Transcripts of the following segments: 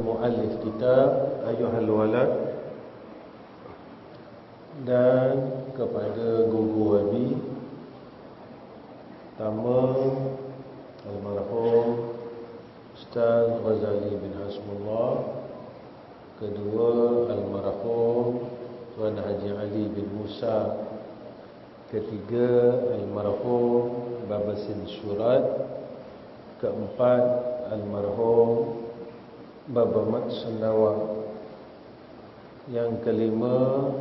muallif kitab Ayyuhal Walad, dan kepada guru Abi pertama almarhum Ustaz Ghazali bin Hasbullah, kedua almarhum Tuan Haji Ali bin Musa, ketiga almarhum Babasin Syurat, keempat almarhum Baba Mat Sendawa, yang kelima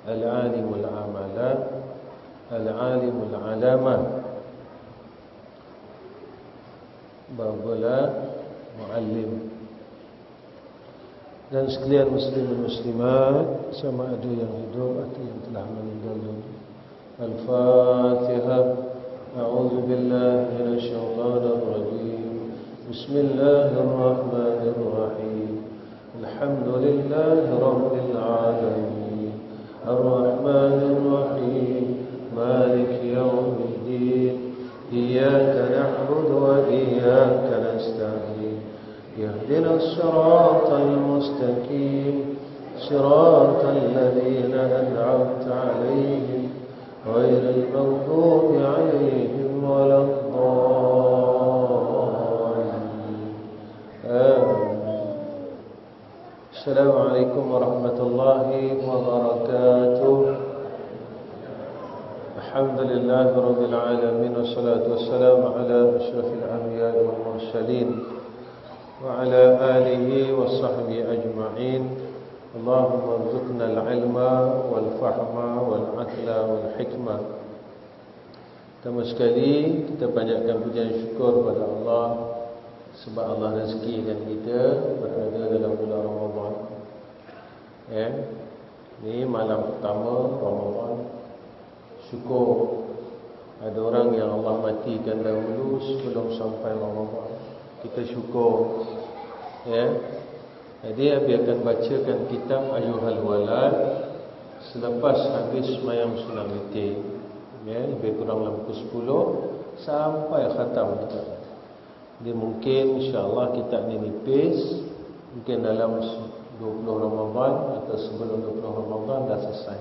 Al-Alimul Amalah, Al-Alimul Alamah, Babala Muallim, dan sekalian muslimin muslimat sama ada yang hidup atau yang telah meninggal dunia. Al-Fatihah. A'udzu billahi minasy syaithanir rajim. Bismillahirrahmanirrahim. Alhamdulillahi rabbil alamin. Ar-Rahmanir Rahim. Maliki yaumiddin. Iyyaka na'budu wa iyyaka nasta'in. Ihdinas siratal mustaqim. Siratal ladzina an'amta 'alaihim ghairil maghdubi 'alaihim waladdallin. Amin. Assalamualaikum warahmatullahi wabarakatuh. Alhamdulillahi rabbil alamin, wassalatu wassalamu ala asyrafil anbiya'i wal mursalin wa ala alihi wa sahbihi ajma'in. Allahumma rzuqna al-ilma wal fahma wal aqla wal hikmah. Pertama sekali kita banyakkan pujian syukur kepada Allah sebab Allah rezekikan kita berada dalam bulan Ramadan. Ini malam pertama Ramadan. Syukur ada orang yang Allah matikan dahulu sebelum sampai Ramadan. Kita syukur. Jadi Abi akan bacakan kitab Ayyuhal Walad selepas habis semayang sunat witir. Lebih kurang dalam pukul 10 sampai khatam kitab. Jadi mungkin insya-Allah kitab ni nipis, mungkin dalam 20 Ramadan atau sebelum 20 Ramadan dah selesai.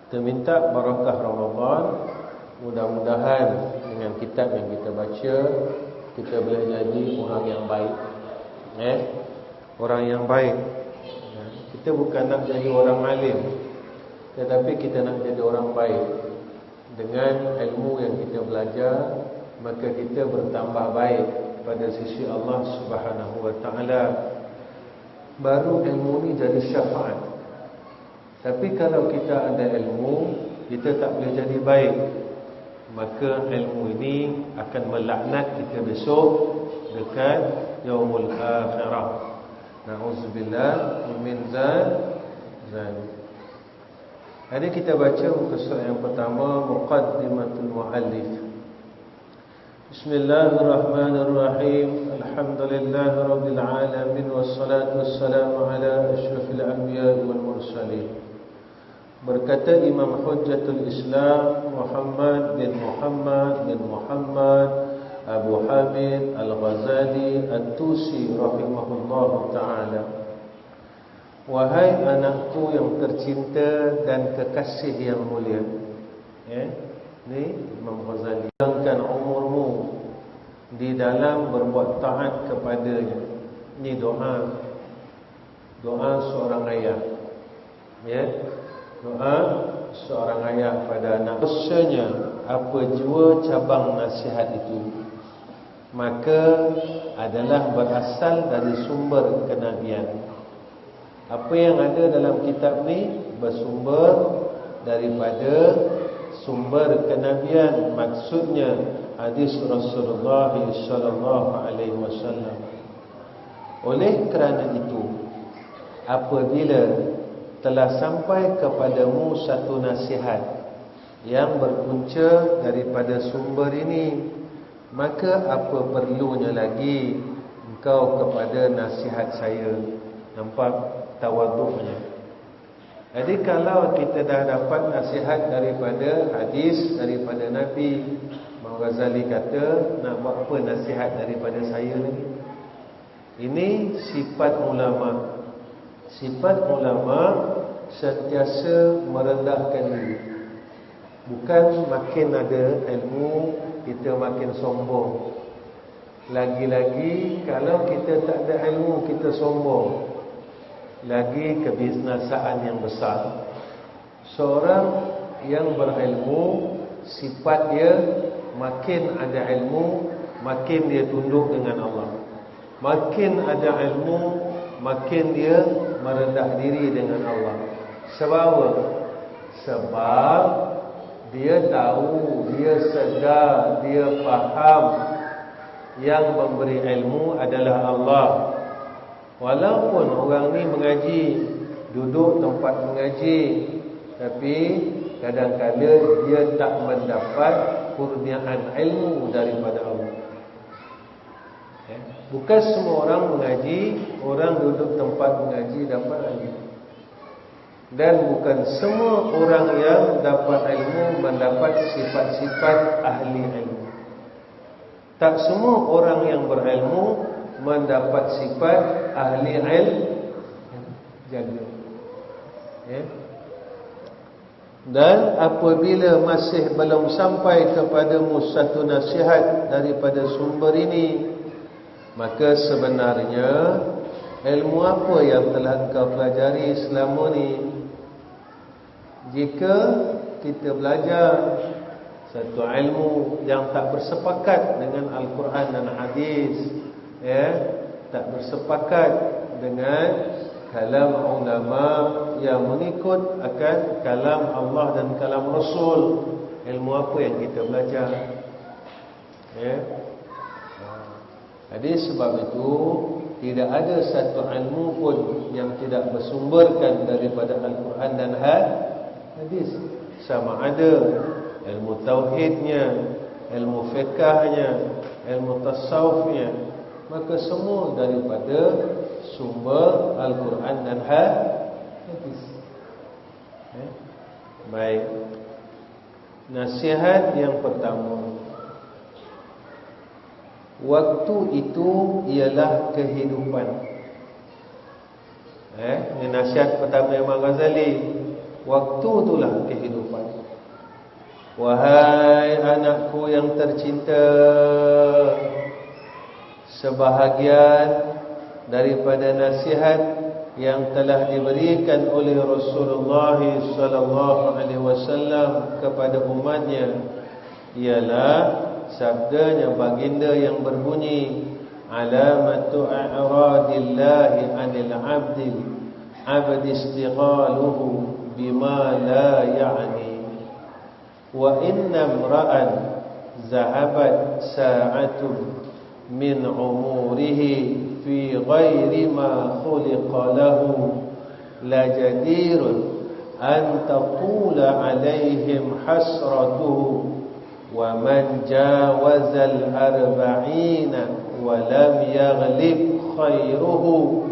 Kita minta barakah Ramadan, mudah-mudahan dengan kitab yang kita baca kita boleh jadi orang yang baik. Orang yang baik. Kita bukan nak jadi orang alim, tetapi kita nak jadi orang baik. Dengan ilmu yang kita belajar, maka kita bertambah baik pada sisi Allah Subhanahu wa taala. Baru ilmu ni jadi syafaat. Tapi kalau kita ada ilmu, kita tak boleh jadi baik, maka ilmu ini akan melaknat kita besok dekat yaumul akhirah. Na'udzubillah min zalik. Hari kita baca muka surat yang pertama, Muqaddimatul Muallif. Bismillahirrahmanirrahim. Alhamdulillahi rabbil alamin, wassalatu wassalamu ala asyrafil anbiya'i wal mursalin. Berkata Imam Hujjatul Islam Muhammad bin Muhammad Abu Hamid Al-Ghazali At-Tusi rahimahullah ta'ala. Wahai anakku yang tercinta dan kekasih yang mulia. Ni Imam Ghazali. Hilangkan umurmu di dalam berbuat taat kepadanya. Ini doa seorang ayah. Doa seorang ayah pada anak. Maksudnya apa jua cabang nasihat itu, maka adalah berasal dari sumber kenabian. Apa yang ada dalam kitab ni bersumber daripada sumber kenabian. Maksudnya hadis Rasulullah sallallahu alaihi wasallam. Oleh kerana itu, apabila telah sampai kepadamu satu nasihat yang berpunca daripada sumber ini, maka apa perlunya lagi engkau kepada nasihat saya? Nampak tawaduknya. Jadi kalau kita dah dapat nasihat daripada hadis, daripada Nabi, Imam Ghazali kata, nak buat apa nasihat daripada saya lagi? Ini sifat ulama. Sifat ulama sentiasa merendahkan diri. Bukan makin ada ilmu kita makin sombong. Lagi-lagi kalau kita tak ada ilmu kita sombong, lagi kebinasaan yang besar. Seorang yang berilmu, sifat dia makin ada ilmu, makin dia tunduk dengan Allah. Makin ada ilmu, makin dia merendah diri dengan Allah. Sebab apa? Sebab dia tahu, dia sedar, dia faham yang memberi ilmu adalah Allah. Walaupun orang ni mengaji, duduk tempat mengaji, tapi kadang-kadang dia tak mendapat kurniaan ilmu daripada Allah. Bukan semua orang mengaji, orang duduk tempat mengaji dapat ilmu. Dan bukan semua orang yang dapat ilmu mendapat sifat-sifat ahli ilmu. Tak semua orang yang berilmu mendapat sifat ahli ilmu. Jaga. Dan apabila masih belum sampai kepadamu satu nasihat daripada sumber ini, maka sebenarnya ilmu apa yang telah engkau pelajari selama ni? Jika kita belajar satu ilmu yang tak bersepakat dengan Al-Quran dan Hadis, tak bersepakat dengan kalam ulama yang mengikut akan kalam Allah dan kalam Rasul, ilmu apa yang kita belajar? Jadi sebab itu tidak ada satu ilmu pun yang tidak bersumberkan daripada Al-Quran dan Hadis. Sama ada ilmu tauhidnya, ilmu fiqahnya, ilmu tasawufnya, maka semua daripada sumber Al-Quran dan Hadis. Baik. Nasihat yang pertama, waktu itu ialah kehidupan. Ini nasihat pertama Imam Ghazali. Waktu itulah kehidupan. Wahai anakku yang tercinta, sebahagian daripada nasihat yang telah diberikan oleh Rasulullah sallallahu alaihi wasallam kepada umatnya ialah sabdanya baginda yang berbunyi, alamatu a'radillahi 'anil 'abdi istighaluhu bima la ya'ni wa inna imra'an zahabat sa'atun min umurihi fi ghairi ma khuliqa lahu la jadirun an taqula 'alaihim hasratuhu wa man jawaza al-arba'ina wa lam yaghlib khairuhu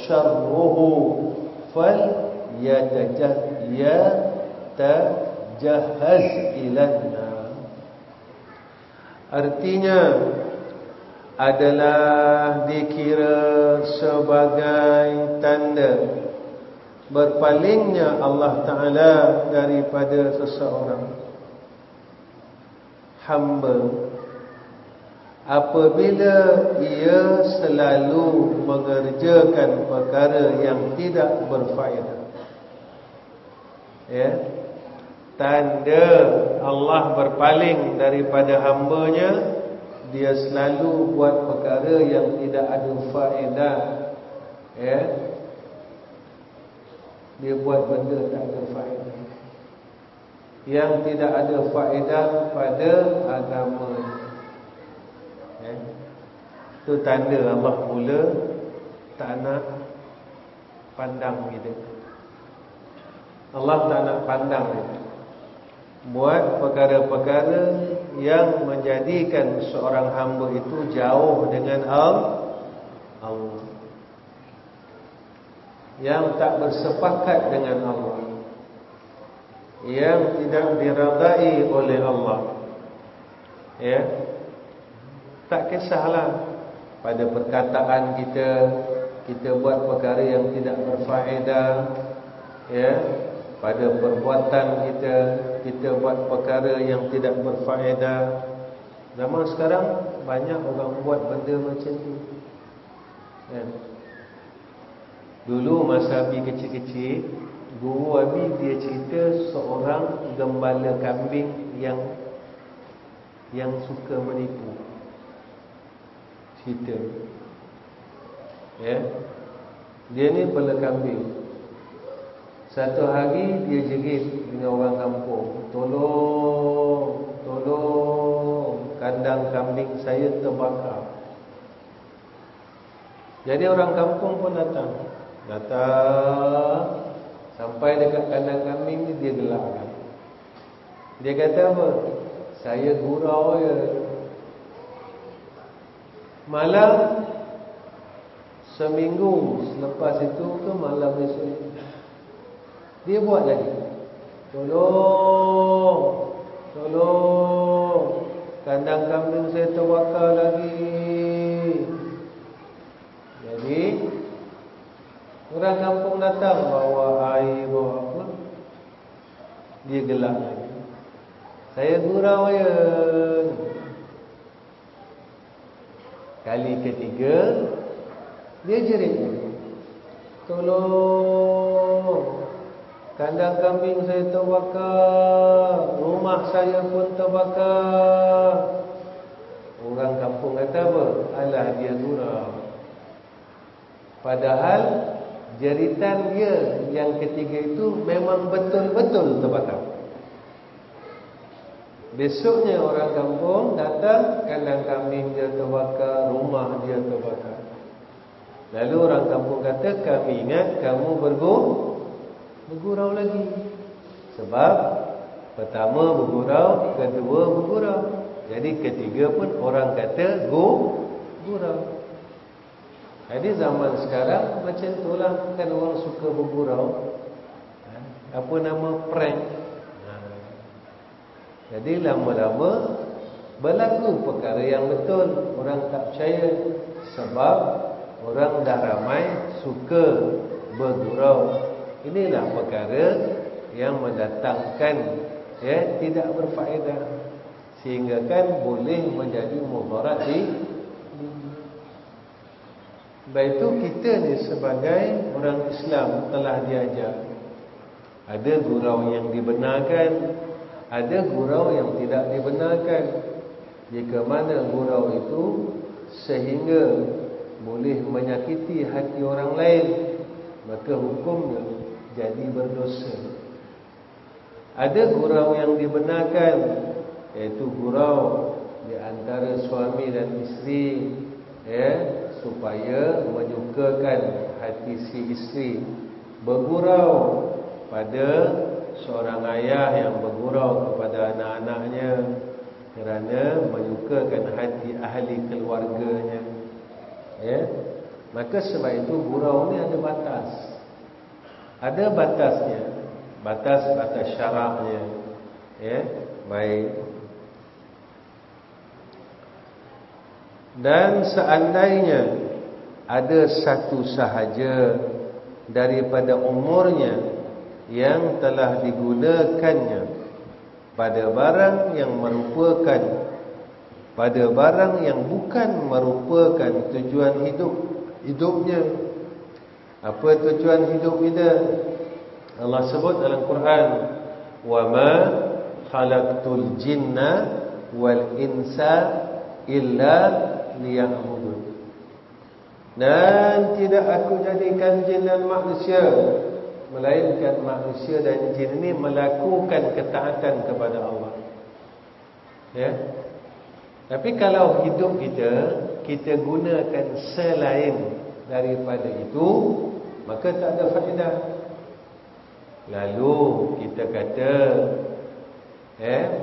syarruhu fal yatajahhaz ilanna. Artinya adalah dikira sebagai tanda berpalingnya Allah Ta'ala daripada seseorang hamba apabila ia selalu mengerjakan perkara yang tidak berfaedah. Tanda Allah berpaling daripada hambanya, dia selalu buat perkara yang tidak ada faedah. Dia buat benda tak ada faedah, yang tidak ada faedah pada agama. Itu tanda Allah mula tak nak pandang kita. Allah tak nak pandang kita buat perkara-perkara yang menjadikan seorang hamba itu jauh dengan Allah, yang tak bersepakat dengan Allah, yang tidak diradai oleh Allah. Tak kisahlah pada perkataan kita, kita buat perkara yang tidak berfaedah, ya. Pada perbuatan kita, kita buat perkara yang tidak berfaedah. Zaman sekarang banyak orang buat benda macam tu, ya. Dulu masa Abi kecil-kecil, guru Abi dia cerita seorang gembala kambing yang suka menipu. Cerita, ya. Dia ni gembala kambing. Satu hari dia jerit dengan orang kampung, tolong, tolong, kandang kambing saya terbakar. Jadi orang kampung pun datang sampai dekat kandang kambing ni, dia gelakkan. Dia kata apa? Saya gurau ya. Malam seminggu selepas itu ke malam esok, dia buat lagi, tolong, tolong, kandang kambing saya terbakar lagi. Jadi orang kampung datang bawa air, bawa apa, dia gelak lagi. Saya gurau ya. Kali ketiga dia jerit, tolong, kandang kambing saya terbakar, rumah saya pun terbakar. Orang kampung kata apa? Alah, dia gurau. Padahal jeritan dia yang ketiga itu memang betul-betul terbakar. Besoknya orang kampung datang, kandang kambing dia terbakar, rumah dia terbakar. Lalu orang kampung kata, kami ingat kamu bergurau lagi. Sebab pertama bergurau, kedua bergurau, jadi ketiga pun orang kata gurau. Jadi zaman sekarang macam itulah, kan orang suka bergurau. Apa nama, prank. Jadi lama-lama berlaku perkara yang betul, orang tak percaya. Sebab orang dah ramai suka bergurau. Inilah perkara yang mendatangkan, ya, tidak berfaedah, sehingga kan boleh menjadi mudarat di. Baik itu kita ni sebagai orang Islam telah diajar, ada gurau yang dibenarkan, ada gurau yang tidak dibenarkan. Jika mana gurau itu sehingga boleh menyakiti hati orang lain, maka hukumnya jadi berdosa. Ada gurau yang dibenarkan, iaitu gurau di antara suami dan isteri, ya, supaya menyukakan hati si isteri. Bergurau pada seorang ayah yang bergurau kepada anak-anaknya kerana menyukakan hati ahli keluarganya, ya. Maka sebab itu gurau ni ada batas, ada batasnya, batas syaraknya, ya. Baik. Dan seandainya ada satu sahaja daripada umurnya yang telah digunakannya pada barang yang merupakan, pada barang yang bukan merupakan tujuan hidupnya. Apa tujuan hidup kita? Allah sebut dalam Quran, wa ma khalaqtul jinna wal insa illa liya'budun. Dan tidak aku jadikan jin dan manusia, melainkan manusia dan jin ini melakukan ketaatan kepada Allah, ya. Tapi kalau hidup kita gunakan selain daripada itu, maka tak ada faedah. Lalu kita kata,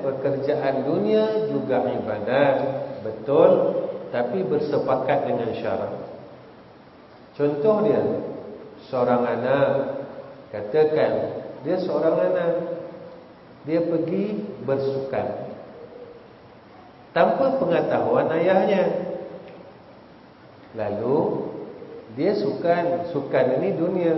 pekerjaan dunia juga ibadat, betul, tapi bersepakat dengan syarak. Contoh dia, seorang anak, katakan dia seorang anak, dia pergi bersukan tanpa pengetahuan ayahnya. Lalu dia sukan ini dunia,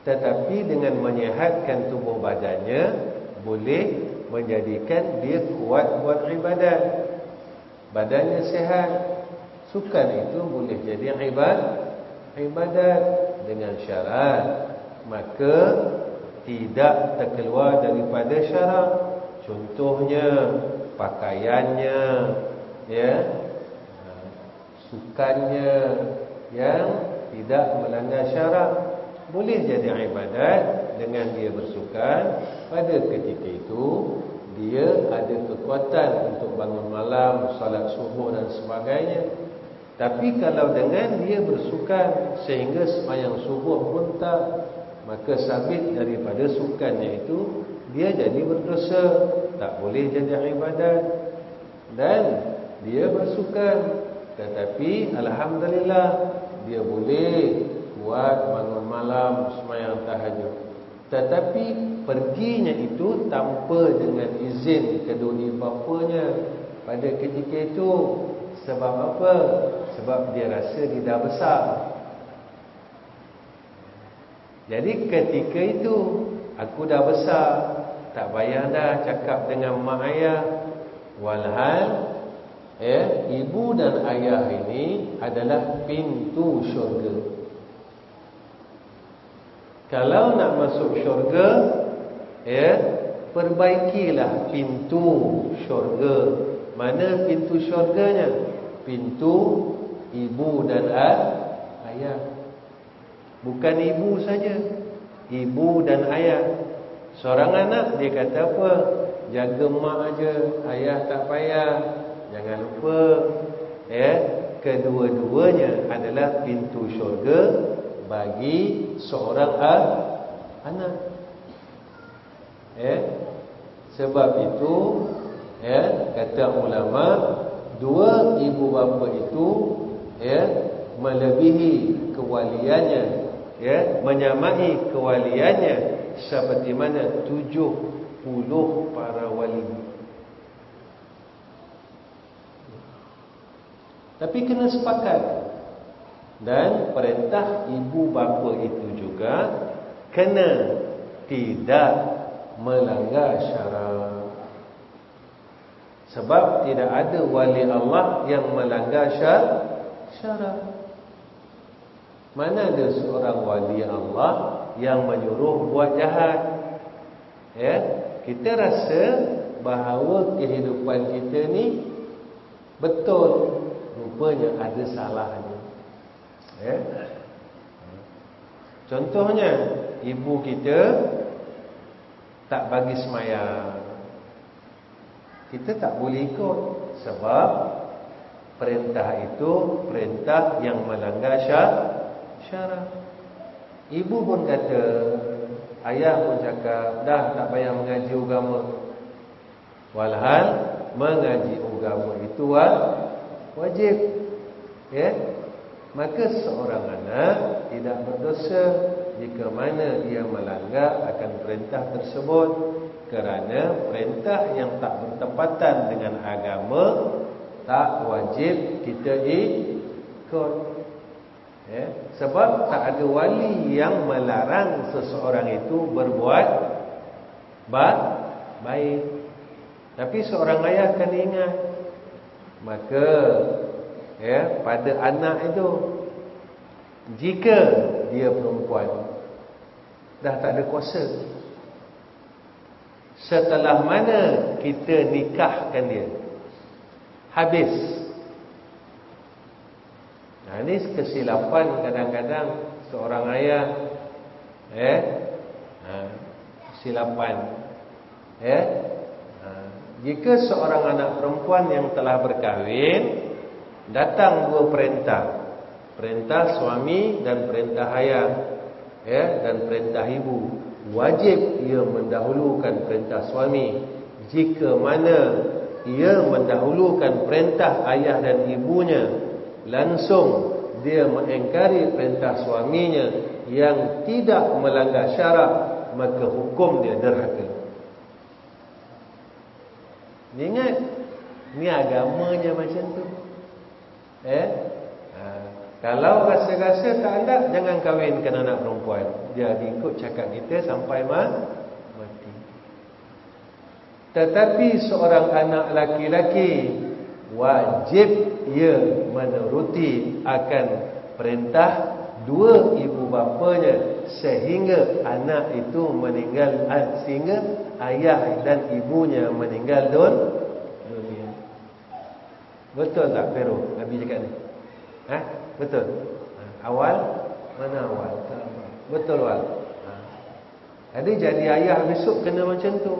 tetapi dengan menyihatkan tubuh badannya boleh menjadikan dia kuat buat ibadat. Badannya sihat, sukan itu boleh jadi ibadat dengan syarat, maka tidak terkeluar daripada syarat. Contohnya pakaiannya, ya, sukannya yang tidak melanggar syarat boleh jadi ibadat dengan dia bersukan. Pada ketika itu dia ada kekuatan untuk bangun malam, salat subuh dan sebagainya. Tapi kalau dengan dia bersukan sehingga sembahyang subuh pun tak, maka sabit daripada sukannya itu dia jadi berdosa, tak boleh jadi ibadat. Dan dia bersukan, tetapi alhamdulillah dia boleh buat bangun malam, sembahyang tahajud. Tetapi perginya itu tanpa dengan izin kedua bapanya pada ketika itu. Sebab apa? Sebab dia rasa dia dah besar. Jadi ketika itu aku dah besar, tak payah dah cakap dengan mak ayah. Walhal ibu dan ayah ini adalah pintu syurga. Kalau nak masuk syurga, perbaikilah pintu syurga. Mana pintu syurganya? Pintu ibu dan ayah. Bukan ibu saja, ibu dan ayah. Seorang anak dia kata apa? Jaga mak aja, ayah tak payah. Jangan lupa, kedua-duanya adalah pintu syurga bagi seorang anak. Sebab itu, kata ulama, dua ibu bapa itu melebihi kewaliannya, menyamai kewaliannya seperti mana 70 para wali. Tapi kena sepakat. Dan perintah ibu bapa itu juga kena tidak melanggar syarat. Sebab tidak ada wali Allah yang melanggar syarat. Mana ada seorang wali Allah yang menyuruh buat jahat? Kita rasa bahawa kehidupan kita ni betul, rupanya ada salahnya. Contohnya, ibu kita tak bagi sembahyang, kita tak boleh ikut. Sebab perintah itu perintah yang melanggar syarat. Ibu pun kata, ayah pun cakap, dah tak payah mengaji agama. Walhal mengaji agama itu wajib. Maka seorang anak tidak berdosa jika mana ia melanggar akan perintah tersebut, kerana perintah yang tak bertepatan dengan agama tak wajib kita ikut. Sebab tak ada wali yang melarang seseorang itu berbuat baik. Tapi seorang ayah kena ingat, maka pada anak itu, jika dia perempuan dah tak ada kuasa, setelah mana kita nikahkan dia, habis. Ini kesilapan kadang-kadang seorang ayah, kesilapan. Jika seorang anak perempuan yang telah berkahwin, datang dua perintah, perintah suami dan perintah ayah, dan perintah ibu, wajib ia mendahulukan perintah suami. Jika mana ia mendahulukan perintah ayah dan ibunya, langsung dia mengingkari perintah suaminya yang tidak melanggar syarat, maka hukum dia derhaka. Ingat, ni agamanya macam tu. Kalau rasa-rasa tak ada, jangan kahwinkan anak perempuan. Dia ikut cakap kita sampai mati. Tetapi seorang anak laki-laki wajib ia menuruti akan perintah dua ibu bapanya sehingga anak itu meninggal, sehingga ayah dan ibunya meninggal dunia. Betul tak Pero Nabi cakap ni? Betul. Awal mana awal? Tak awal. Betul awal. Jadi jadi ayah besok kena macam tu.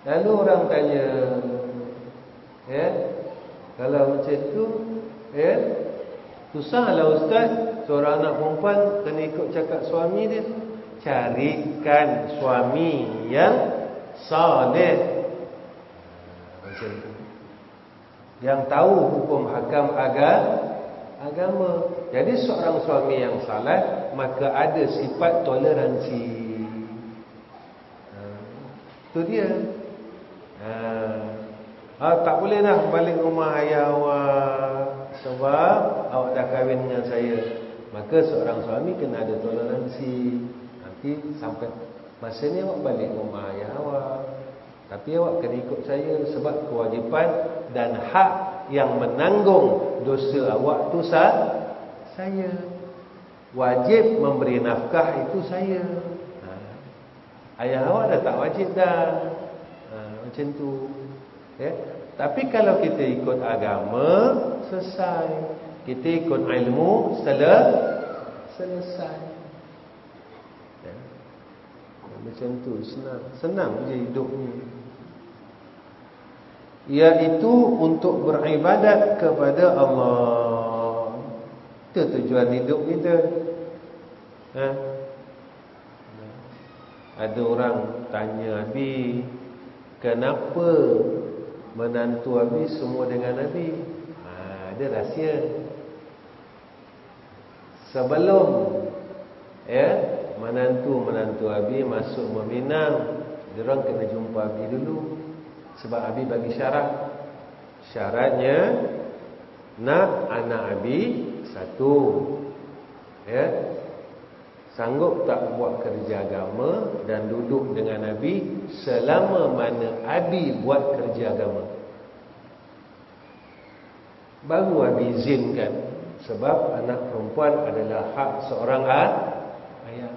Lalu orang tanya, kalau macam tu, susahlah ustaz, seorang anak perempuan kena ikut cakap suami dia. Carikan suami yang saleh, macam tu, yang tahu hukum hakam agama. Jadi seorang suami yang saleh maka ada sifat toleransi. Itu dia. Tak boleh dah balik rumah ayah awak sebab awak dah kahwin dengan saya. Maka seorang suami kena ada toleransi. Nanti sampai masa ni awak balik rumah ayah awak, tapi awak kena ikut saya sebab kewajipan dan hak yang menanggung dosa awak tu saya. Wajib memberi nafkah itu saya. Ayah awak dah tak wajib dah. Macam tu. Tapi kalau kita ikut agama, selesai. Kita ikut ilmu, selesai. Macam tu, senang je hidup ni. Iaitu untuk beribadat kepada Allah. Itu tujuan hidup kita. Ada orang tanya Nabi, kenapa menantu Nabi semua dengan Nabi? Ada rahsia. Sebelum menantu Nabi masuk meminang, diorang kena jumpa Nabi dulu. Sebab Nabi bagi syarat. Syaratnya nak anak Nabi satu, sanggup tak buat kerja agama dan duduk dengan Nabi selama mana Nabi buat kerja agama. Baru Nabi izinkan. Sebab anak perempuan adalah hak seorang ayah.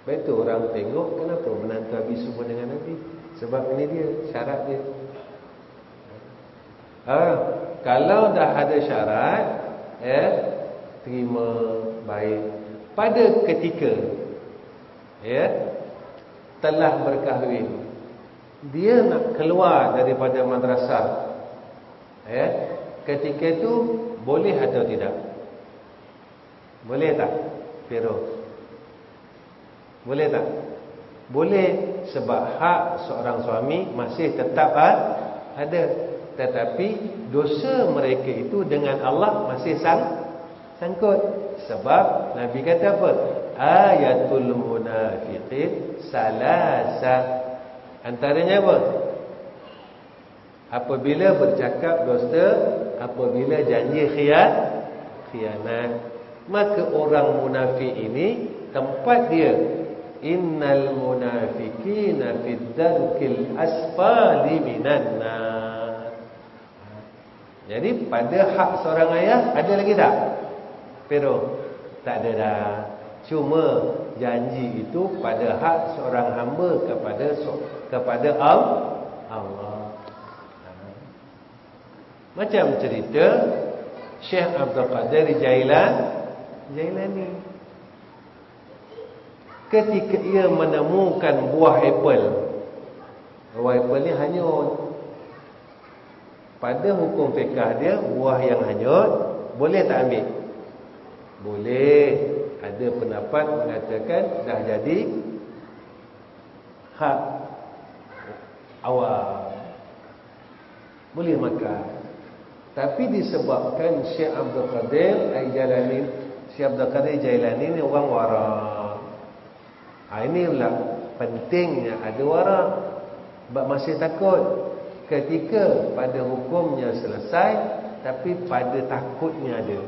Betul orang tengok kenapa menantu Nabi semua dengan Nabi. Sebab ini dia, syarat dia. Kalau dah ada syarat, terima baik. Pada ketika telah berkahwin, dia nak keluar daripada madrasah, ketika itu boleh atau tidak? Boleh tak Pero? Boleh tak? Boleh, sebab hak seorang suami masih tetap ada. Tetapi dosa mereka itu dengan Allah masih sangkut. Sebab Nabi kata apa? Ayatul munafiqin salasa. Antaranya apa? Apabila bercakap dusta, apabila janji khianat. Maka orang munafik ini tempat dia, innal munafiqina fid darkil asfali minan nar. Jadi pada hak seorang ayah ada lagi tak? Pero tak ada dah. Cuma janji itu pada hak seorang hamba kepada Allah. Macam cerita Syekh Abdul Qadir Jailani. Ketika ia menemukan buah apple ni hanyut. Pada hukum fiqh dia, buah yang hanyut boleh tak ambil? Boleh. Ada pendapat mengatakan dah jadi hak awam, boleh makan. Tapi disebabkan Syekh Abdul Qadir Jailani ni orang warak. Inilah pentingnya ada warak. Sebab masih takut ketika pada hukumnya selesai, tapi pada takutnya ada.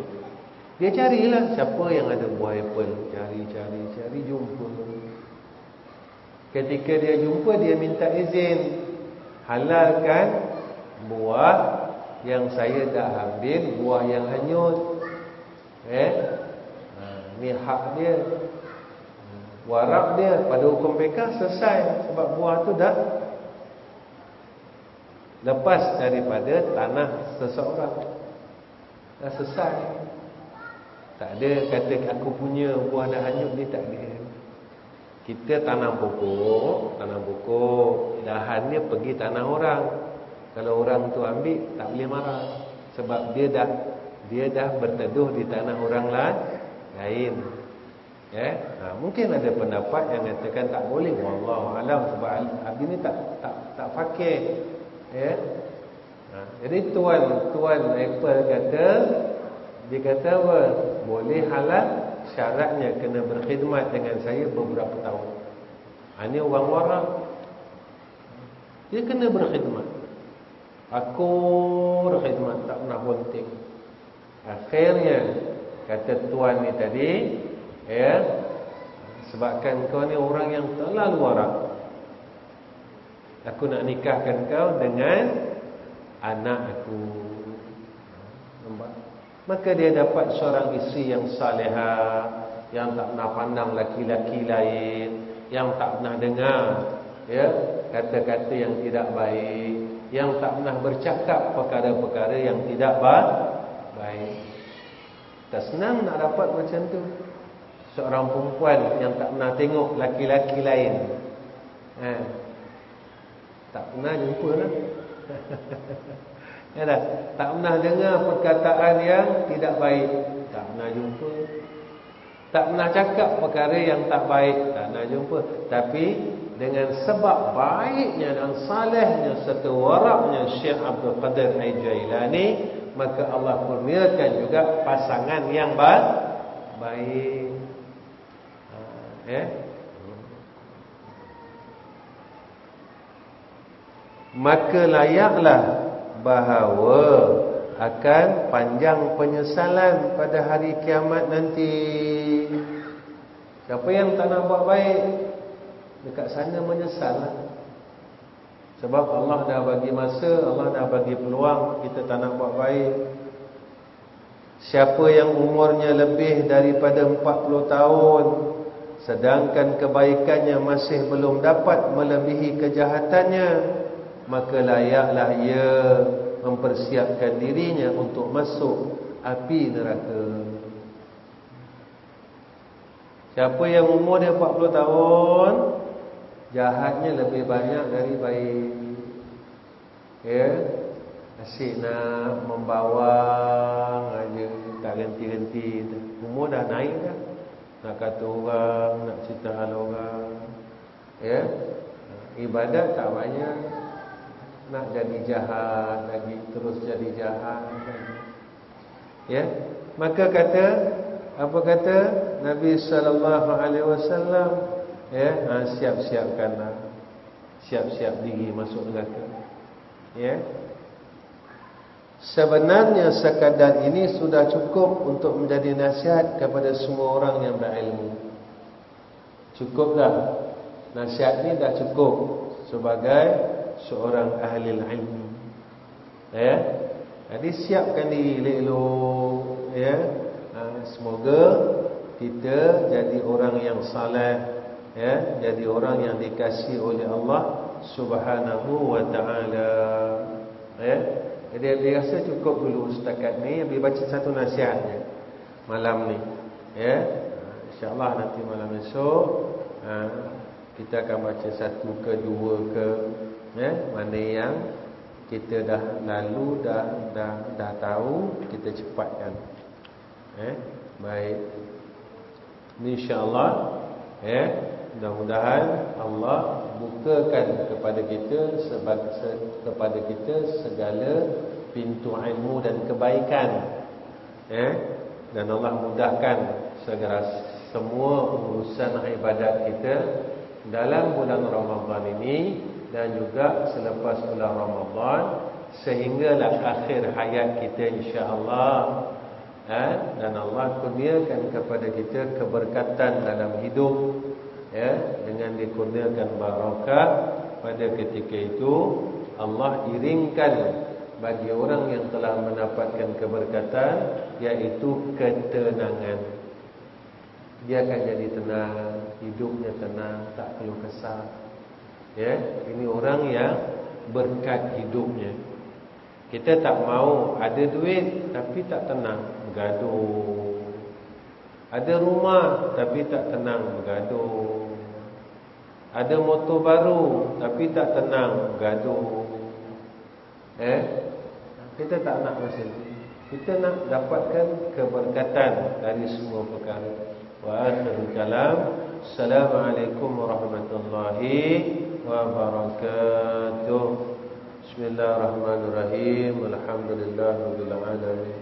Dia carilah siapa yang ada buah apple, cari jumpa. Ketika dia jumpa, dia minta izin, halalkan buah yang saya dah ambil, buah yang hanyut. Ni hak dia, warak dia. Pada hukum fiqh selesai, sebab buah tu dah lepas daripada tanah seseorang, dah selesai. Tak ada kata aku punya buah dah hanyut, ni tak ada. Kita tanam pokok, dahannya pergi tanah orang. Kalau orang tu ambil, tak boleh marah, sebab dia dah berteduh di tanah orang lain. Mungkin ada pendapat yang katakan tak boleh, wallahu alam, sebab abdi ni tak fakir. Jadi tuan Apple kata, dia kata apa? Boleh halal, syaratnya kena berkhidmat dengan saya beberapa tahun. Ini orang warak, dia kena berkhidmat. Akur khidmat, tak pernah bunting. Akhirnya kata tuan ni tadi, sebabkan kau ni orang yang terlalu warak, aku nak nikahkan kau dengan anak aku. Nampak? Maka dia dapat seorang isteri yang salihah, yang tak pernah pandang laki-laki lain, yang tak pernah dengar kata-kata yang tidak baik, yang tak pernah bercakap perkara-perkara yang tidak baik. Tak senang nak dapat macam tu. Seorang perempuan yang tak pernah tengok laki-laki lain, tak pernah jumpa lah. Tak pernah dengar perkataan yang tidak baik, tak pernah jumpa. Tak pernah cakap perkara yang tak baik, tak pernah jumpa. Tapi dengan sebab baiknya dan salehnya serta waraknya Syekh Abdul Qadir Al-Jailani, maka Allah kurniakan juga pasangan yang baik. Maka layaklah bahawa akan panjang penyesalan pada hari kiamat nanti. Siapa yang tak nak buat baik, dekat sana menyesal. Sebab Allah dah bagi masa, Allah dah bagi peluang, kita tak nak buat baik. Siapa yang umurnya lebih daripada 40 tahun, sedangkan kebaikannya masih belum dapat melebihi kejahatannya, maka layaklah ia mempersiapkan dirinya untuk masuk api neraka. Siapa yang umur dia 40 tahun, jahatnya lebih banyak dari baik. Asyik nak membawang aja, tak henti-henti. Umur dah naik dah, nak kata orang, nak cerita hal orang. Ibadat tak banyak, nak jadi jahat lagi, terus jadi jahat. Maka kata, apa kata Nabi sallallahu alaihi wasallam, siap-siapkanlah, siap-siap diri masuk neraka. Sebenarnya sekadar ini sudah cukup untuk menjadi nasihat kepada semua orang yang berilmu. Cukuplah, nasihat ini dah cukup sebagai seorang ahli ilmu. Jadi siapkan diri elok, semoga kita jadi orang yang saleh, jadi orang yang dikasihi oleh Allah Subhanahu wa taala. Jadi dia rasa cukup dulu setakat ni. Dia baca satu nasihatnya malam ni. InsyaAllah nanti malam esok kita akan baca satu ke dua ke, mana yang kita dah lalu, dah tahu, kita cepatkan. Baik, InsyaAllah mudah-mudahan Allah bukakan kepada kita segala pintu ilmu dan kebaikan, dan Allah mudahkan segala semua urusan ibadat kita dalam bulan Ramadan ini, dan juga selepas bulan Ramadan, sehinggalah akhir hayat kita insya-Allah. Dan Allah kurniakan kepada kita keberkatan dalam hidup, dengan dikurniakan barakah. Pada ketika itu Allah iringkan bagi orang yang telah mendapatkan keberkatan, yaitu ketenangan. Dia akan jadi tenang, hidupnya tenang, tak keluh kesah. Ini orang yang berkat hidupnya. Kita tak mau ada duit tapi tak tenang, bergaduh. Ada rumah tapi tak tenang, bergaduh. Ada motor baru tapi tak tenang, bergaduh. Kita tak nak macam itu. Kita nak dapatkan keberkatan dari semua perkara. Wa akhirul kalam. Assalamualaikum warahmatullahi wabarakatuh. Bismillahirrahmanirrahim. Alhamdulillahirabbil alamin.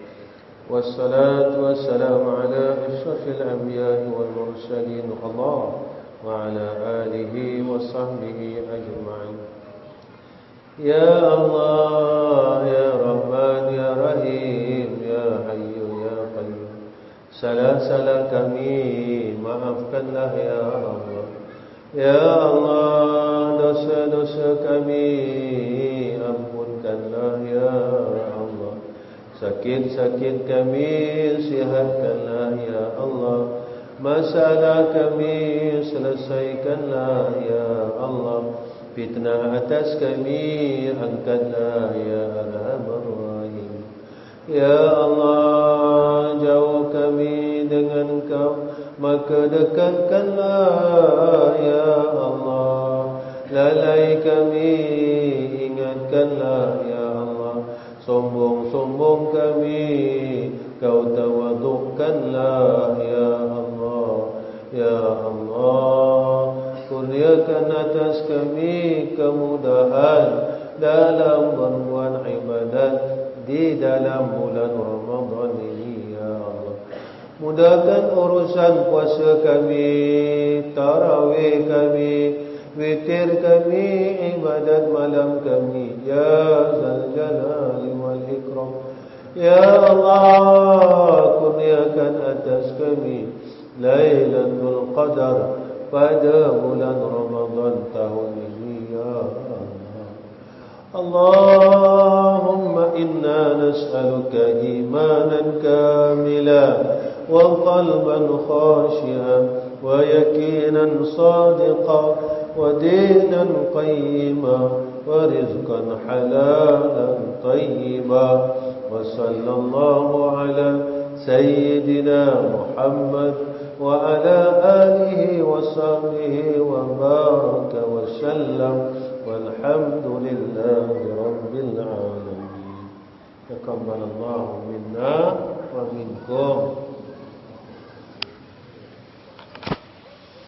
Wassalatu wassalamu ala asyrafil anbiya'i wal mursalin. Allah wa ala alihi wa sahbihi ajma'in. Ya Allah, Ya Rahman, Ya Rahim, Ya Hayyu, Ya Qayyum. Salah-salah kami, maafkanlah Ya Allah. Ya Allah, dosa-dosa kami, ampunkanlah Ya Allah. Sakit-sakit kami, sihatkanlah Ya Allah. Masalah kami, selesaikanlah Ya Allah. Fitnah atas kami, angkatlah Ya Arhamar Rahim. Ya Allah, jauh kami dengan Kau, maka dekatkanlah Ya Allah. Lalai kami, ingatkanlah Ya Allah. Sombong-sombong kami, Kau tawadukkanlah Ya Allah. Ya Allah, kurniakan atas kami kemudahan dalam berbuat ibadat di dalam bulan Ramadan ini Ya Allah. Mudahkan urusan puasa kami, tarawih kami, witir kami, ibadat malam kami Ya Zal Jalali wal Ikram. Ya Allah, kurniakan atas kami Lailatul Qadar pada bulan Ramadan tahun ini Ya Allah. Allahumma inna nas'aluka imanan kamilan wa qalban khashi'an wa yaqinan sadiqan wa dinan qayyiman wa rizqan halalan tayyiban. Wa sallallahu ala sayyidina Muhammad وعلى آله وصحبه وبارك وسلم والحمد لله رب العالمين. تقبل الله منا